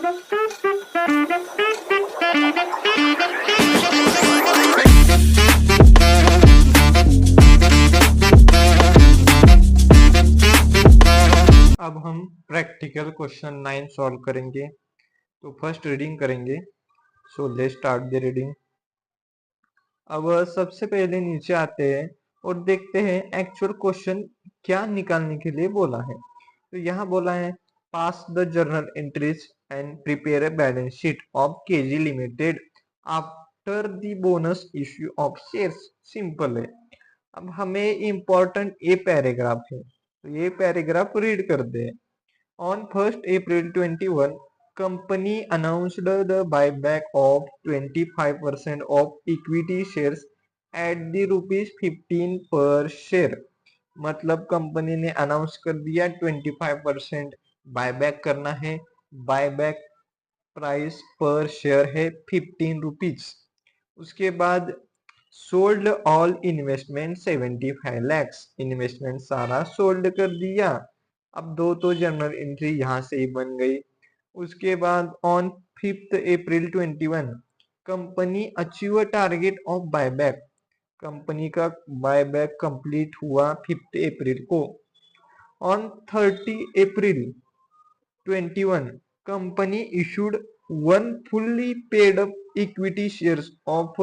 अब हम practical question 9 solve करेंगे। तो फर्स्ट रीडिंग करेंगे। So let's start the reading. अब सबसे पहले नीचे आते हैं और देखते हैं एक्चुअल क्वेश्चन क्या निकालने के लिए बोला है। तो यहाँ बोला है pass the journal entries and prepare a balance sheet of KG limited after the bonus issue of shares. Simple है। अब हमें इम्पोर्टेंट ये पैराग्राफ है, तो ये पैराग्राफ रीड कर दे। On 1st April 21, company announced the buyback of 25% of equity shares at the ₹15 per share। मतलब company ने अनाउंस कर दिया 25% बायबैक करना है। बायबैक प्राइस पर शेयर है 15 रुपीज। उसके बाद sold all investment 75 lakhs. Investment सारा सोल्ड कर दिया। अब दो तो जनरल एंट्री यहां से ही बन गई। उसके बाद on 5th April 21 company achieve target of buyback. Company का बायबैक कंप्लीट हुआ 5th अप्रैल को। On 30 April 21 company issued 1 fully paid up equity shares of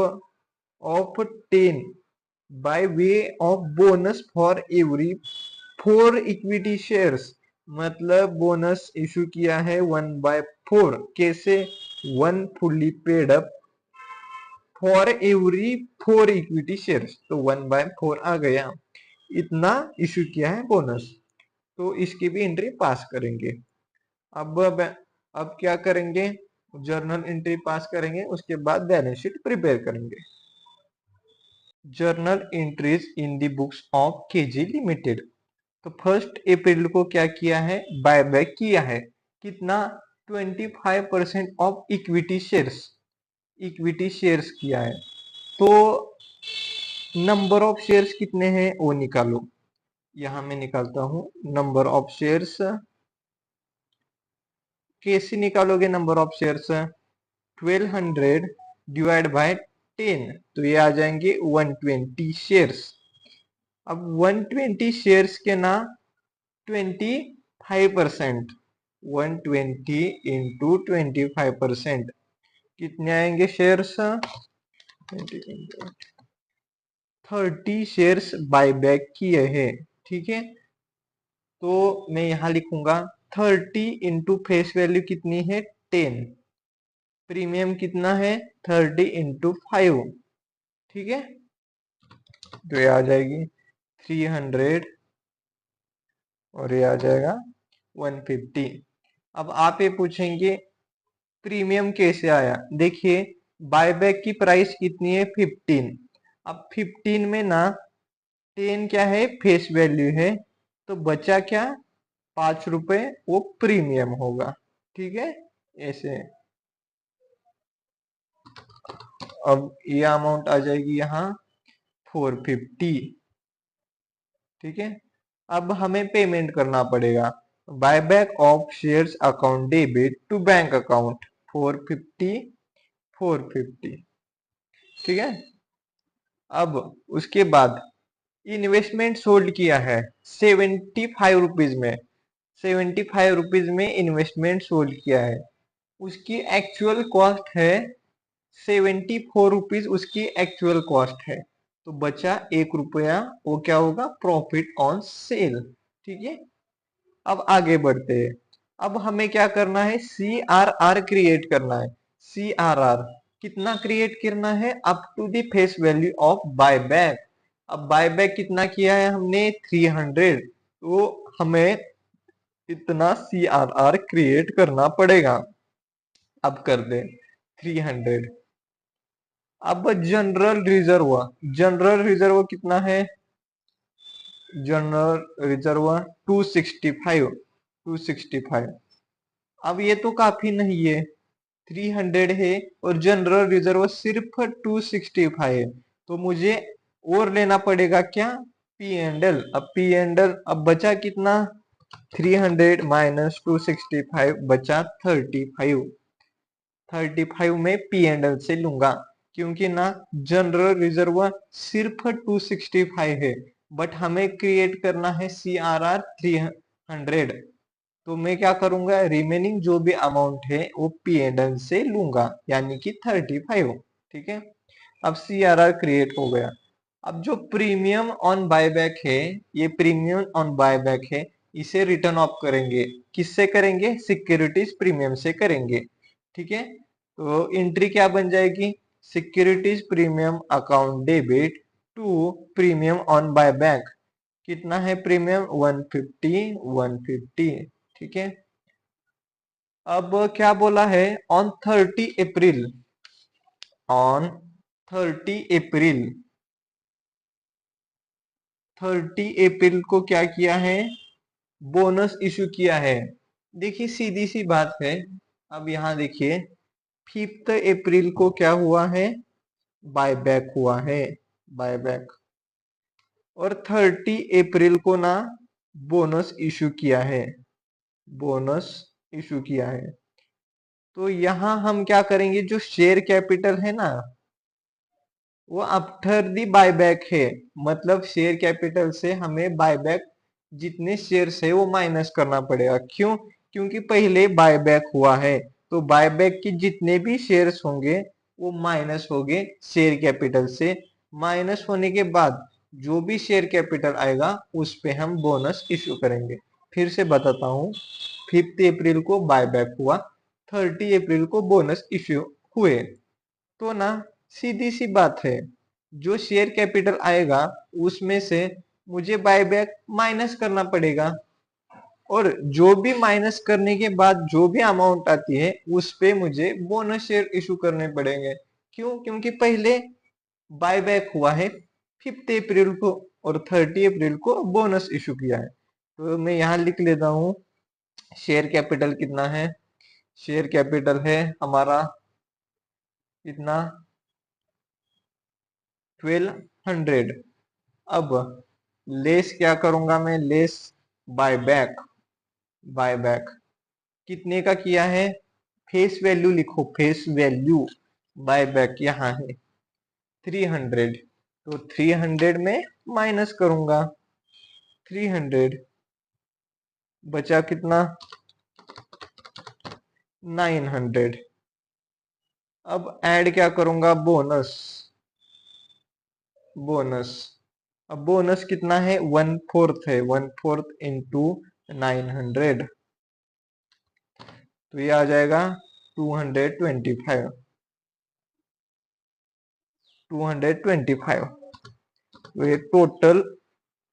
10 by way of bonus for every 4 equity shares. मतलब बोनस इशू किया है 1/4। कैसे? 1 fully paid up for every 4 equity shares, तो 1/4 आ गया। इतना इशू किया है बोनस, तो इसकी भी एंट्री पास करेंगे। अब क्या करेंगे? जर्नल एंट्री पास करेंगे, उसके बाद बैलेंस शीट प्रिपेयर करेंगे। Journal entries in the books of KG limited. तो 1st अप्रैल को क्या किया है? बायबैक किया है। कितना? 25% of equity shares. Equity shares किया है। तो नंबर ऑफ शेयर्स कितने हैं वो निकालो। यहां मैं निकालता हूं नंबर ऑफ शेयर्स। कैसे निकालोगे number of shares? 1200 divide by 10, तो ये आ जाएंगे 120 शेयर्स। अब 120 शेयर्स के ना 25%, 120 इंटू 25% कितने आएंगे शेयर्स? 30 शेयर्स बायबैक किए हैं। ठीक है, तो मैं यहां लिखूंगा 30 इंटू फेस वैल्यू कितनी है? 10। प्रीमियम कितना है? 30 इंटू 5। ठीक है, तो ये आ जाएगी 300 और ये आ जाएगा 150। अब आप ये पूछेंगे प्रीमियम कैसे आया? देखिए बायबैक की प्राइस कितनी है? 15। अब 15 में ना 10 क्या है? फेस वैल्यू है, तो बचा क्या? 5 रुपए, वो प्रीमियम होगा। ठीक है, ऐसे। अब ये अमाउंट आ जाएगी यहाँ 450। ठीक है, अब हमें पेमेंट करना पड़ेगा। Buyback of shares account debit to bank account 450 450। ठीक है, अब उसके बाद इन्वेस्टमेंट सोल्ड किया है 75 रुपीज में। 75 रुपीज में इन्वेस्टमेंट सोल्ड किया है। उसकी एक्चुअल कॉस्ट है 74 रुपीज। उसकी एक्चुअल कॉस्ट है, तो बचा 1 रुपया, वो क्या होगा? Profit on sale. ठीक है, अब आगे बढ़ते हैं। अब हमें क्या करना है? CRR क्रिएट करना है। CRR कितना क्रिएट करना है? Up to the face value of buyback. अब बायबैक कितना किया है हमने? 300, तो हमें इतना CRR क्रिएट करना पड़ेगा। अब कर दे 300। अब जनरल रिजर्व, जनरल रिजर्व कितना है? General reserve 265। अब ये तो काफी नहीं है, 300 है और जनरल रिजर्व सिर्फ 265 है, तो मुझे और लेना पड़ेगा क्या? P&L। अब P&L अब बचा कितना? 300 माइनस 265 बचा 35। 35 में पी एंड एल से लूंगा, क्योंकि ना जनरल रिजर्व सिर्फ 265 है, बट हमें क्रिएट करना है CRR 300। तो मैं क्या करूंगा, रिमेनिंग जो भी अमाउंट है वो पी एंड एल से लूंगा, यानी कि 35। ठीक है, अब CRR क्रिएट हो गया। अब जो प्रीमियम ऑन बायबैक है, ये प्रीमियम ऑन बायबैक है, इसे रिटर्न ऑफ करेंगे। किससे करेंगे, सिक्योरिटीज प्रीमियम से करेंगे। ठीक है, तो एंट्री क्या बन जाएगी, securities premium account debit to premium on buyback. कितना है प्रीमियम, 150 150। ठीक है, अब क्या बोला है, ऑन 30 अप्रैल, ऑन 30 अप्रैल, 30 अप्रैल को क्या किया है, बोनस इशू किया है। देखिए सीधी सी बात है। अब यहाँ देखिए 5 अप्रैल को क्या हुआ है, बायबैक हुआ है, बायबैक। और 30 अप्रैल को ना बोनस इशू किया है, बोनस इशू किया है। तो यहाँ हम क्या करेंगे, जो शेयर कैपिटल है ना वो आफ्टर दी बायबैक है, मतलब शेयर कैपिटल से हमें बायबैक जितने शेयर्स है वो माइनस करना पड़ेगा। क्यों, क्योंकि पहले बायबैक हुआ है, तो बायबैक के जितने भी शेयर्स होंगे वो माइनस होंगे शेयर कैपिटल से। माइनस होने के बाद जो भी शेयर कैपिटल आएगा उस पे हम बोनस इशू करेंगे। फिर से बताता हूँ, 5 अप्रैल को बायबैक हुआ, 30 अप्रैल को बोनस इशू हुए। तो ना सीधी सी बात है, जो शेयर कैपिटल आएगा उसमें से मुझे बायबैक माइनस करना पड़ेगा, और जो भी माइनस करने के बाद जो भी अमाउंट आती है उस पे मुझे बोनस शेयर इशू करने पड़ेंगे। क्यों, क्योंकि पहले बायबैक हुआ है 5 अप्रैल को, और 30 अप्रैल को बोनस इशू किया है। तो मैं यहाँ लिख लेता हूँ, शेयर कैपिटल कितना है, शेयर कैपिटल है हमारा कितना, 1200। अब लेस क्या करूंगा मैं, लेस बायबैक, बायबैक कितने का किया है, फेस वैल्यू लिखो, फेस वैल्यू बायबैक यहाँ है 300। तो 300 में माइनस करूंगा 300, बचा कितना 900। अब ऐड क्या करूंगा, बोनस, बोनस। अब बोनस कितना है, 1/4 है, 1/4 इंटू 900, तो ये आ जाएगा 225, 225। तो ये टोटल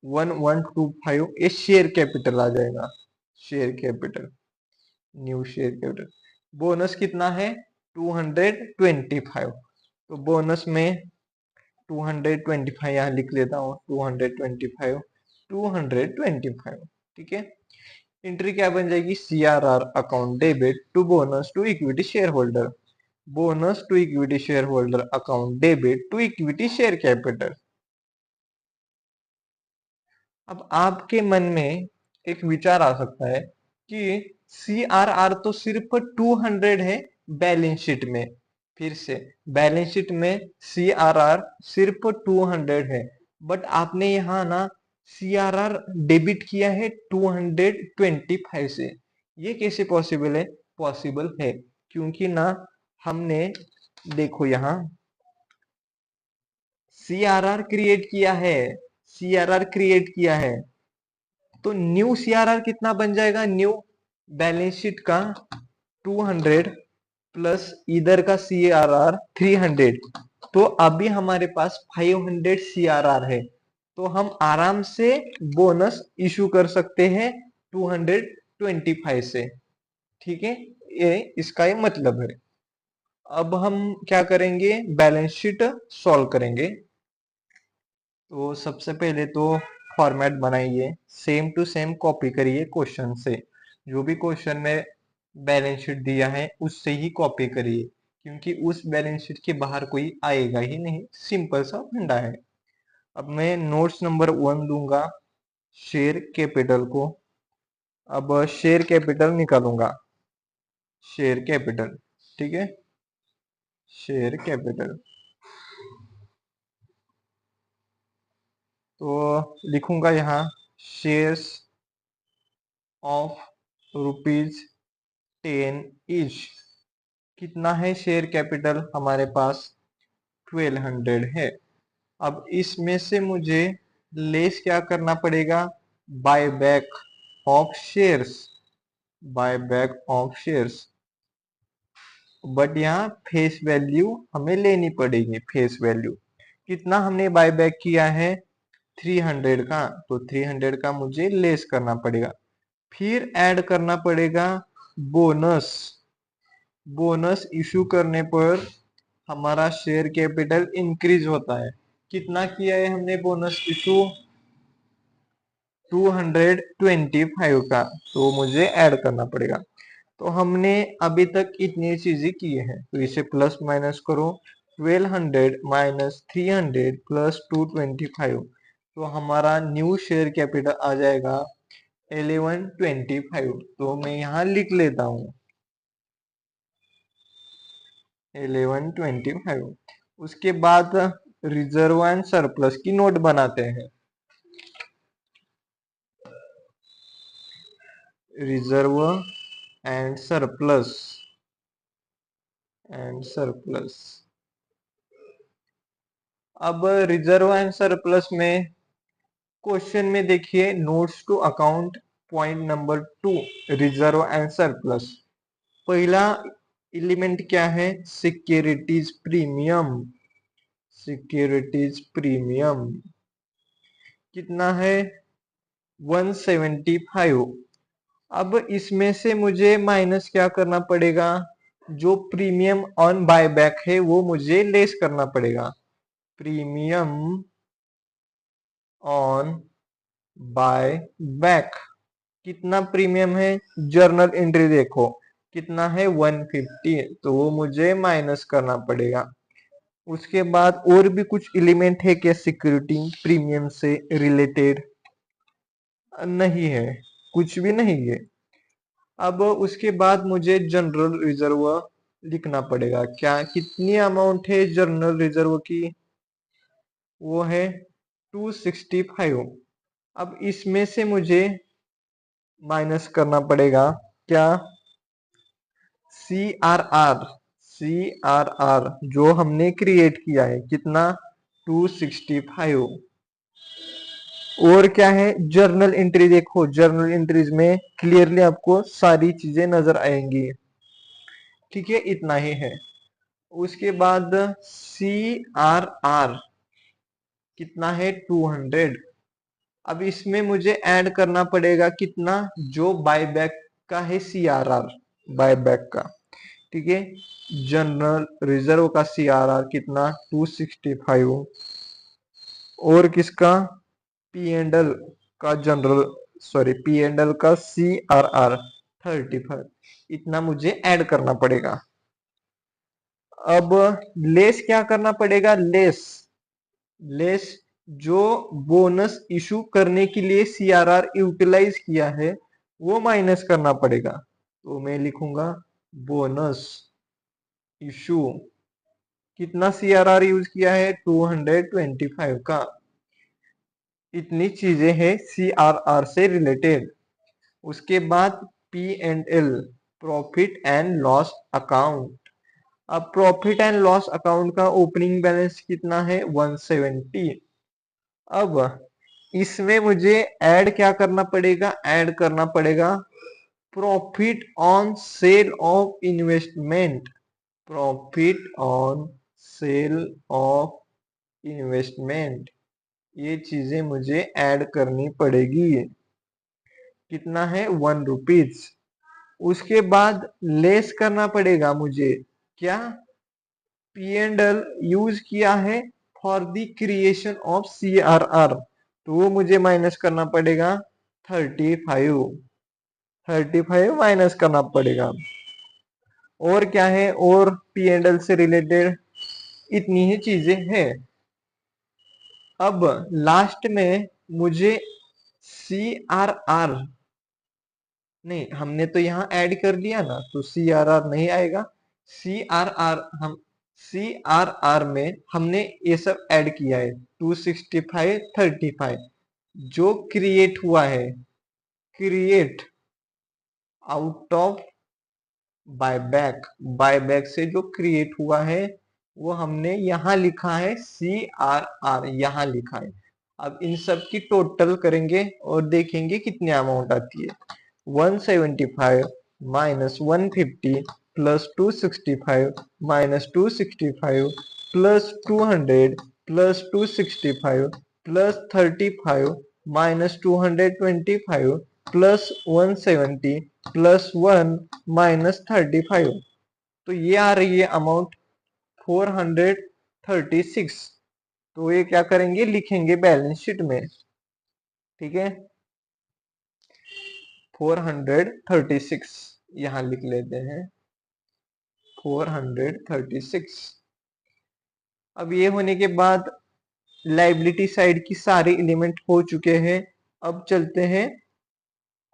1125 ये शेयर कैपिटल आ जाएगा, share capital, new share capital. Bonus कितना है 225, तो बोनस में 225 यहाँ लिख लेता हूँ, 225, 225। ठीक है, एंट्री क्या बन जाएगी, CRR account debit to bonus to equity shareholder, bonus to equity shareholder account debit to equity share capital. अब आपके मन में एक विचार आ सकता है कि CRR तो सिर्फ 200 है बैलेंस शीट में। फिर से, बैलेंस शीट में CRR सिर्फ 200 है, बट आपने यहाँ ना CRR डेबिट किया है 225 से। ये कैसे पॉसिबल है, पॉसिबल है क्योंकि ना हमने, देखो यहाँ CRR क्रिएट किया है, CRR क्रिएट किया है, तो न्यू CRR कितना बन जाएगा, न्यू बैलेंस शीट का 200 प्लस इधर का CRR 300, तो अभी हमारे पास 500 CRR है, तो हम आराम से बोनस इशू कर सकते हैं 225 से। ठीक है, ये इसका ये मतलब है। अब हम क्या करेंगे, बैलेंस शीट सॉल्व करेंगे। तो सबसे पहले तो फॉर्मेट बनाइए, सेम टू सेम कॉपी करिए क्वेश्चन से, जो भी क्वेश्चन में बैलेंस शीट दिया है उससे ही कॉपी करिए, क्योंकि उस बैलेंस शीट के बाहर कोई आएगा ही नहीं, सिंपल सा फंडा है। अब मैं नोट्स नंबर 1 दूंगा शेयर कैपिटल को, अब शेयर कैपिटल निकालूंगा, शेयर कैपिटल, ठीक है, शेयर कैपिटल। तो लिखूंगा यहाँ शेयर्स ऑफ ₹10 ईच। कितना है शेयर कैपिटल हमारे पास? 1200 है। अब इसमें से मुझे लेस क्या करना पड़ेगा? Buy back of shares, buy back of shares. But यहाँ फेस वैल्यू हमें लेनी पड़ेगी, फेस वैल्यू। कितना हमने बाय बैक किया है? 300 का, तो 300 का मुझे लेस करना पड़ेगा। फिर ऐड करना पड़ेगा बोनस। बोनस इशू करने पर हमारा शेयर कैपिटल इंक्रीज होता है। कितना किया है हमने बोनस इशू? 225 का, तो मुझे ऐड करना पड़ेगा। तो हमने अभी तक इतनी चीजें की है, तो इसे प्लस माइनस करो। 1200 माइनस 300 प्लस 225, तो हमारा न्यू शेयर कैपिटल आ जाएगा 1125। तो मैं यहाँ लिख लेता हूँ 1125। उसके बाद रिजर्व एंड सरप्लस की नोट बनाते हैं। Reserve and surplus, and surplus. अब रिजर्व एंड सरप्लस में क्वेश्चन में देखिए, notes to account point number 2, reserve and surplus. पहला एलिमेंट क्या है? सिक्योरिटीज प्रीमियम, सिक्योरिटीज प्रीमियम कितना है? 175। अब इसमें से मुझे माइनस क्या करना पड़ेगा? जो प्रीमियम ऑन बायबैक है वो मुझे लेस करना पड़ेगा। प्रीमियम ऑन बाय बैक, कितना प्रीमियम है? जर्नल एंट्री देखो कितना है? 150, तो वो मुझे माइनस करना पड़ेगा। उसके बाद और भी कुछ एलिमेंट है क्या सिक्योरिटी प्रीमियम से रिलेटेड? नहीं है, कुछ भी नहीं है। अब उसके बाद मुझे जनरल रिजर्व लिखना पड़ेगा। क्या, कितनी अमाउंट है जनरल रिजर्व की? वो है 265। अब इसमें से मुझे माइनस करना पड़ेगा क्या? CRR, CRR जो हमने क्रिएट किया है, कितना? 265। और क्या है? जर्नल एंट्री देखो, जर्नल एंट्रीज में क्लियरली आपको सारी चीजें नजर आएंगी। ठीक है, इतना ही है। उसके बाद CRR कितना है? 200। अब इसमें मुझे ऐड करना पड़ेगा कितना? जो बायबैक का है CRR, बायबैक का। ठीक है, जनरल रिजर्व का CRR कितना? 265। और किसका? पी एंड एल का general, sorry P and L का CRR 35। इतना मुझे ऐड करना पड़ेगा। अब लेस क्या करना पड़ेगा? लेस, लेस जो बोनस इशू करने के लिए CRR यूटिलाइज किया है वो माइनस करना पड़ेगा। तो मैं लिखूंगा बोनस इशू, कितना CRR यूज किया है? 225 का। इतनी चीजें हैं CRR से रिलेटेड। उसके बाद P&L, profit and loss account. अब प्रॉफिट एंड लॉस अकाउंट का ओपनिंग बैलेंस कितना है? 170। अब इसमें मुझे ऐड क्या करना पड़ेगा? ऐड करना पड़ेगा profit on sale of investment, profit on sale of investment. ये चीजें मुझे ऐड करनी पड़ेगी। कितना है? ₹1। उसके बाद लेस करना पड़ेगा मुझे क्या? P&L यूज किया है for the creation of CRR, तो वो मुझे माइनस करना पड़ेगा 35, 35 माइनस करना पड़ेगा। और क्या है? और P&L से रिलेटेड इतनी ही चीजें हैं। अब लास्ट में मुझे CRR नहीं, हमने तो यहाँ ऐड कर लिया ना, तो CRR नहीं आएगा। CRR हम CRR में हमने ये सब ऐड किया है 265 35 जो क्रिएट हुआ है, create out of buyback, buyback से जो क्रिएट हुआ है वो हमने यहाँ लिखा है CRR, यहाँ लिखा है। अब इन सब की टोटल करेंगे और देखेंगे कितनी अमाउंट आती है। 175 minus 150 plus 265 minus 265 plus 200 plus 265 plus 35 minus 225 plus 170 plus 1 minus 35, तो ये आ रही है अमाउंट 436। तो ये क्या करेंगे, लिखेंगे बैलेंस शीट में, ठीक है। 436 यहां लिख लेते हैं, 436। अब ये होने के बाद लाइबिलिटी साइड की सारे एलिमेंट हो चुके हैं। अब चलते हैं,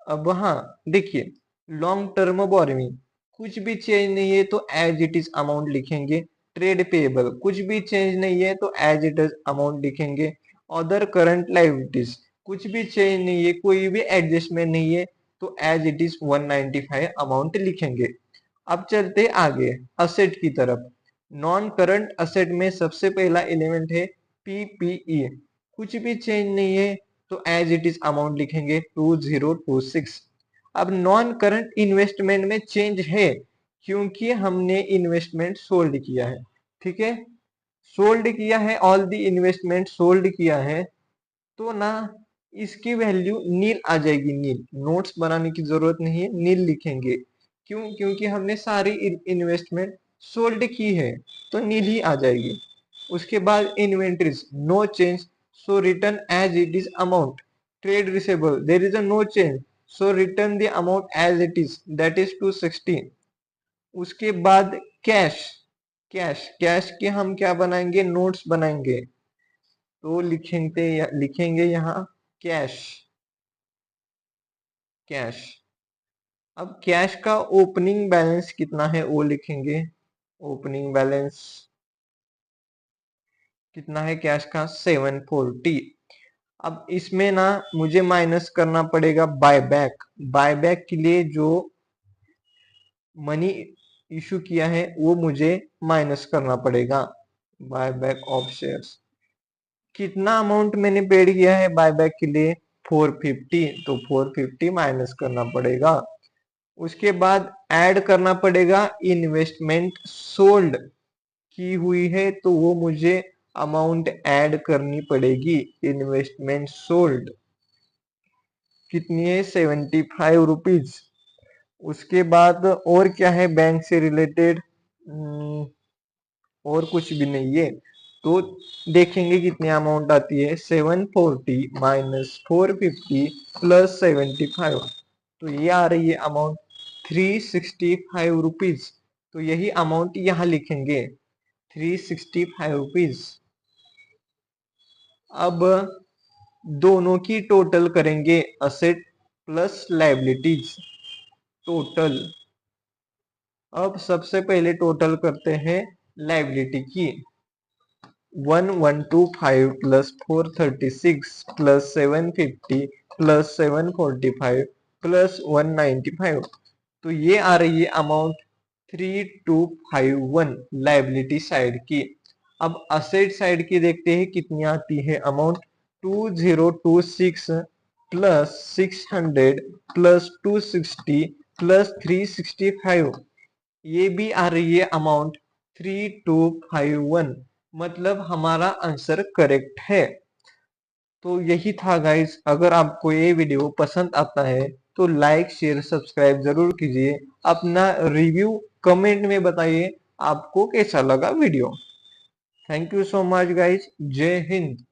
अब हाँ देखिए, लॉन्ग टर्म बोरोइंग कुछ भी चेंज नहीं है तो एज इट इज अमाउंट लिखेंगे। ट्रेड पेएबल कुछ भी चेंज नहीं है तो एज इट इज अमाउंट लिखेंगे। अदर करंट लायबिलिटीज कुछ भी चेंज नहीं है, कोई भी एडजस्टमेंट नहीं है, तो एज इट इज 195 अमाउंट लिखेंगे। अब चलते आगे असेट की तरफ। नॉन करंट असेट में सबसे पहला एलिमेंट है PPE, कुछ भी चेंज नहीं है तो एज इट इज अमाउंट लिखेंगे 2026। अब नॉन करंट इन्वेस्टमेंट में चेंज है क्योंकि हमने इन्वेस्टमेंट सोल्ड किया है, ठीक है, सोल्ड किया है, ऑल दी इन्वेस्टमेंट सोल्ड किया है, तो ना इसकी वैल्यू नील आ जाएगी। नील, नोट्स बनाने की जरूरत नहीं है, नील लिखेंगे। क्यों? क्योंकि हमने सारी इन्वेस्टमेंट सोल्ड की है, तो नील ही आ जाएगी। उसके बाद inventories no change, so return as it is amount. Trade receivable there is a no change, so return the amount as it is, that is 260। उसके बाद कैश, कैश के हम क्या बनाएंगे, नोट्स बनाएंगे, तो लिखेंगे यहाँ कैश, कैश। अब कैश का ओपनिंग बैलेंस कितना है वो लिखेंगे। ओपनिंग बैलेंस कितना है कैश का, 740। अब इसमें ना मुझे माइनस करना पड़ेगा बायबैक, बायबैक के लिए जो मनी इशू किया है वो मुझे माइनस करना पड़ेगा। बायबैक ऑफ शेयर्स, कितना अमाउंट मैंने पेड किया है बायबैक के लिए, 450, तो 450 माइनस करना पड़ेगा। उसके बाद ऐड करना पड़ेगा इन्वेस्टमेंट सोल्ड की हुई है, तो वो मुझे अमाउंट ऐड करनी पड़ेगी। इन्वेस्टमेंट सोल्ड कितनी है, 75 रुपीज। उसके बाद और क्या है बैंक से रिलेटेड, और कुछ भी नहीं है, तो देखेंगे कितनी अमाउंट आती है, 740 माइनस 450 प्लस 75, तो ये आ रही है अमाउंट 365 रुपीज। तो यही अमाउंट यहाँ लिखेंगे, 365 रुपीज। अब दोनों की टोटल करेंगे, असेट प्लस लायबिलिटीज टोटल। अब सबसे पहले टोटल करते हैं लायबिलिटी की। 1125 प्लस 436 प्लस 750 प्लस 745 प्लस 195, तो ये आ रही है अमाउंट 3251 लायबिलिटी साइड की। अब असेट साइड की देखते हैं कितनी आती है अमाउंट, 2026 प्लस 600 प्लस 260 प्लस 365, ये भी आ रही है अमाउंट 3251, मतलब हमारा आंसर करेक्ट है। तो यही था गाइस, अगर आपको ये वीडियो पसंद आता है तो लाइक शेयर सब्सक्राइब जरूर कीजिए। अपना रिव्यू कमेंट में बताइए आपको कैसा लगा video. Thank you so much guys, जय हिंद।